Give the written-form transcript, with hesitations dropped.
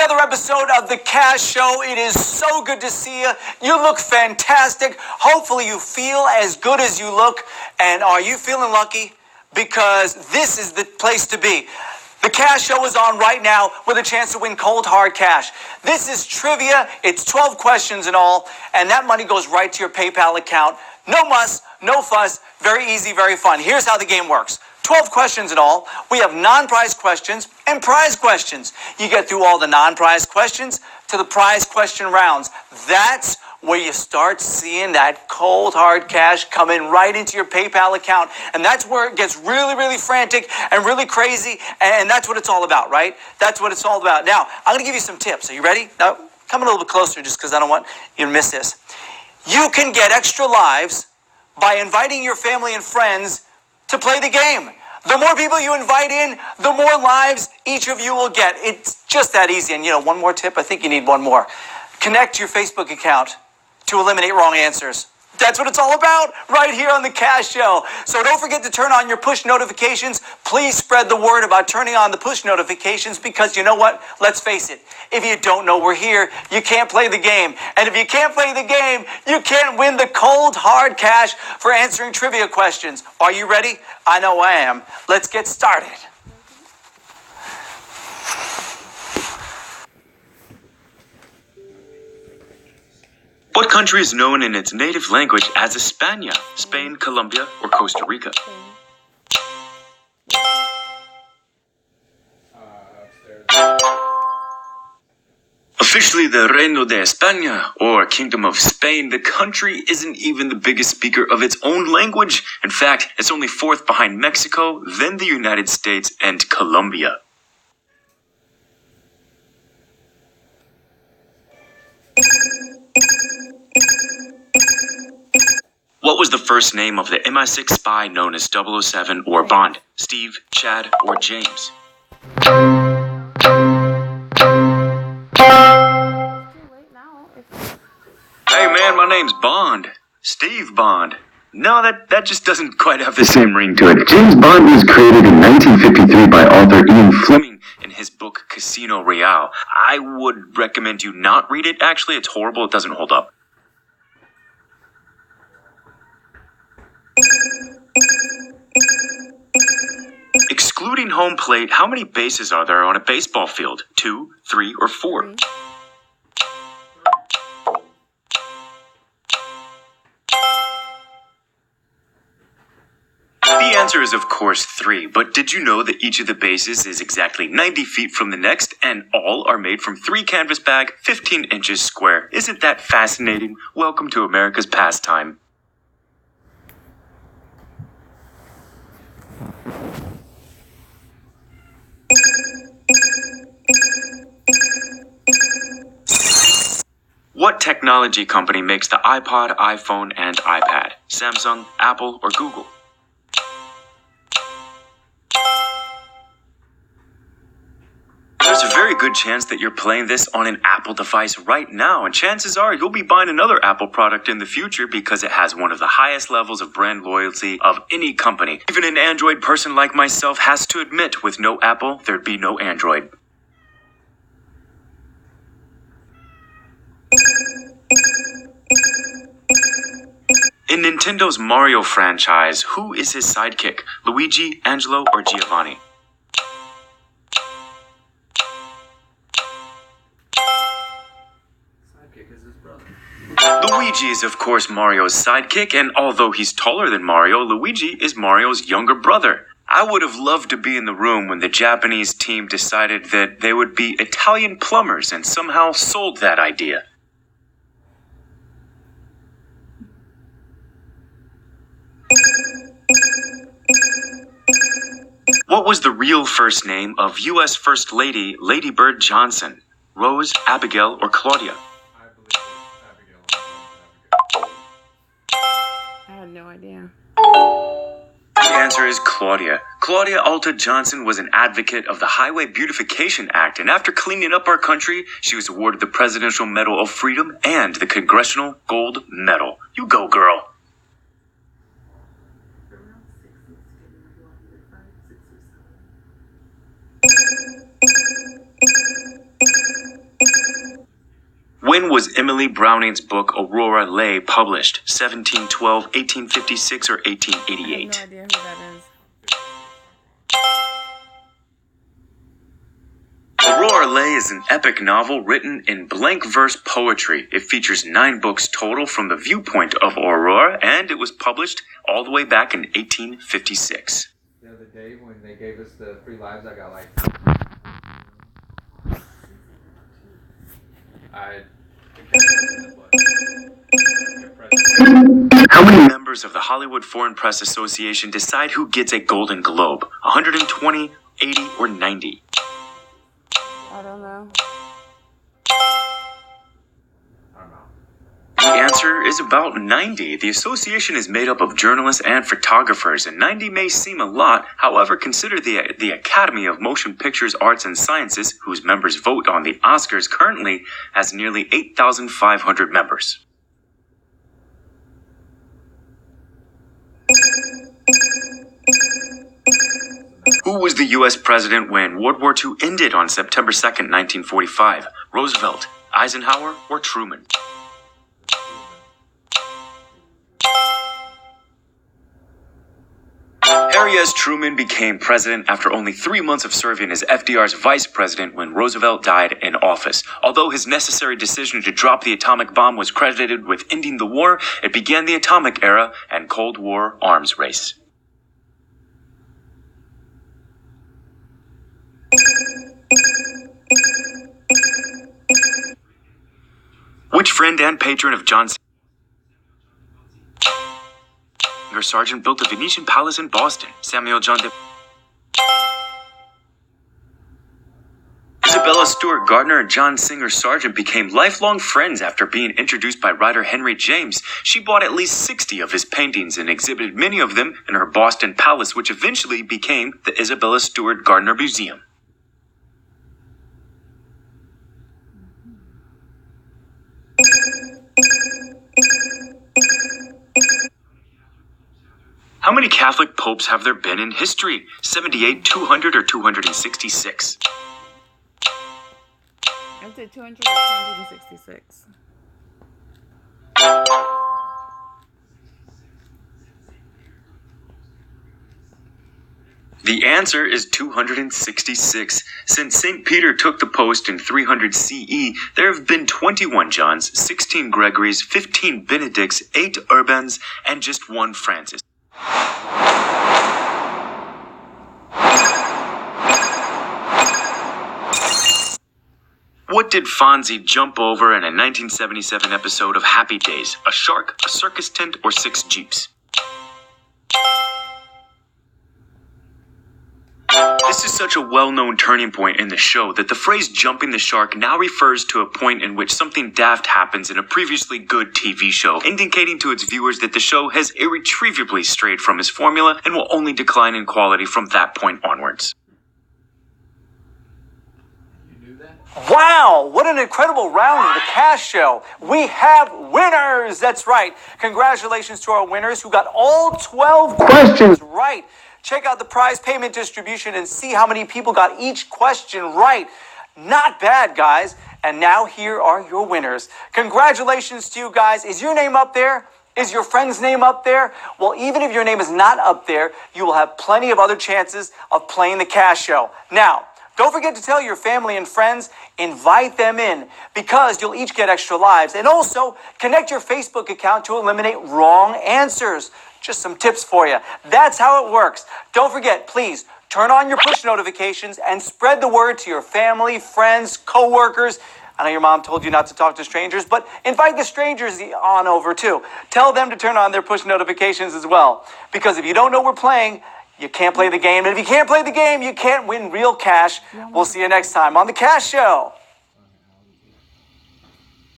another episode of The Cash Show. It is so good to see you. You look fantastic. Hopefully you feel as good as you look. And are you feeling lucky? Because this is the place to be. The Cash Show is on right now with a chance to win cold hard cash. This is trivia. It's 12 questions in all. And that money goes right to your PayPal account. No muss, no fuss. Very easy, very fun. Here's how the game works. 12 questions in all. We have non-prize questions and prize questions. You get through all the non-prize questions to the prize question rounds. That's where you start seeing that cold hard cash coming right into your PayPal account. And that's where it gets really, really frantic and really crazy. And that's what it's all about, right? That's what it's all about. Now, I'm going to give you some tips. Are you ready? Now, come a little bit closer just because I don't want you to miss this. You can get extra lives by inviting your family and friends to play the game. The more people you invite in, the more lives each of you will get. It's just that easy. And one more tip. I think you need one more. Connect your Facebook account to eliminate wrong answers. That's what it's all about right here on The Cash Show. So don't forget to turn on your push notifications. Please spread the word about turning on the push notifications because you know what? Let's face it. If you don't know we're here, you can't play the game. And if you can't play the game, you can't win the cold, hard cash for answering trivia questions. Are you ready? I know I am. Let's get started. What country is known in its native language as España? Spain, Colombia, or Costa Rica? Officially the Reino de España, or Kingdom of Spain, the country isn't even the biggest speaker of its own language. In fact, it's only fourth behind Mexico, then the United States, and Colombia. What was the first name of the MI6 spy known as 007 or Bond? Steve, Chad, or James? Hey man, my name's Bond. Steve Bond. No, that just doesn't quite have the same ring to it. James Bond was created in 1953 by author Ian Fleming in his book Casino Royale. I would recommend you not read it. Actually, it's horrible. It doesn't hold up. Excluding home plate, how many bases are there on a baseball field? 2, 3, or 4? The answer is, of course, 3, but did you know that each of the bases is exactly 90 feet from the next, and all are made from 3 canvas bag, 15 inches square? Isn't that fascinating? Welcome to America's pastime. What technology company makes the iPod, iPhone, and iPad? Samsung, Apple, or Google? There's a very good chance that you're playing this on an Apple device right now, and chances are you'll be buying another Apple product in the future because it has one of the highest levels of brand loyalty of any company. Even an Android person like myself has to admit, with no Apple, there'd be no Android. In Nintendo's Mario franchise, who is his sidekick? Luigi, Angelo, or Giovanni? Luigi is, of course, Mario's sidekick, and although he's taller than Mario, Luigi is Mario's younger brother. I would have loved to be in the room when the Japanese team decided that they would be Italian plumbers and somehow sold that idea. What was the real first name of U.S. First Lady Lady Bird Johnson? Rose, Abigail, or Claudia? I had no idea. The answer is Claudia. Claudia Alta Johnson was an advocate of the Highway Beautification Act, and after cleaning up our country, she was awarded the Presidential Medal of Freedom and the Congressional Gold Medal. You go, girl. Emily Browning's book Aurora lay published? 1712, 1856, or I have 1888? no idea who that is. Aurora Leigh is an epic novel written in blank verse poetry. It features 9 books total from the viewpoint of Aurora, and it was published all the way back in 1856. The other day when they gave us the free lives, I got like... How many Members of the Hollywood Foreign Press Association decide who gets a Golden Globe. 120, 80, or 90? I don't know. I don't know. The answer is about 90. The association is made up of journalists and photographers, and 90 may seem a lot. However, consider the Academy of Motion Pictures, Arts, and Sciences, whose members vote on the Oscars, currently has nearly 8,500 members. Who was the U.S. president when World War II ended on September 2nd, 1945? Roosevelt, Eisenhower, or Truman? Harry S. Truman became president after only 3 months of serving as FDR's vice president when Roosevelt died in office. Although his necessary decision to drop the atomic bomb was credited with ending the war, it began the atomic era and Cold War arms race. Which friend and patron of John Singer Sargent built the Venetian Palace in Boston? Samuel John de... Isabella Stewart Gardner and John Singer Sargent became lifelong friends after being introduced by writer Henry James. She bought at least 60 of his paintings and exhibited many of them in her Boston palace, which eventually became the Isabella Stewart Gardner Museum. How many Catholic popes have there been in history? 78, 200, or 266? I'd say 200 or 266. The answer is 266. Since St. Peter took the post in 300 CE, there have been 21 Johns, 16 Gregorys, 15 Benedicts, 8 Urbans, and just 1 Francis. What did Fonzie jump over in a 1977 episode of Happy Days? A shark, a circus tent, or 6 Jeeps? This is such a well-known turning point in the show that the phrase jumping the shark now refers to a point in which something daft happens in a previously good TV show, indicating to its viewers that the show has irretrievably strayed from its formula and will only decline in quality from that point onwards. Wow, what an incredible round of the Cash Show. We have winners. That's right. Congratulations to our winners who got all 12 questions right. Check out the prize payment distribution and see how many people got each question right. Not bad, guys. And now here are your winners. Congratulations to you guys. Is your name up there? Is your friend's name up there? Well, even if your name is not up there, you will have plenty of other chances of playing the Cash Show. Now, don't forget to tell your family and friends, invite them in, because you'll each get extra lives. And also, connect your Facebook account to eliminate wrong answers. Just some tips for you. That's how it works. Don't forget, please, turn on your push notifications and spread the word to your family, friends, co-workers. I know your mom told you not to talk to strangers, but invite the strangers on over too. Tell them to turn on their push notifications as well. Because if you don't know we're playing, you can't play the game. And if you can't play the game, you can't win real cash. We'll see you next time on The Cash Show.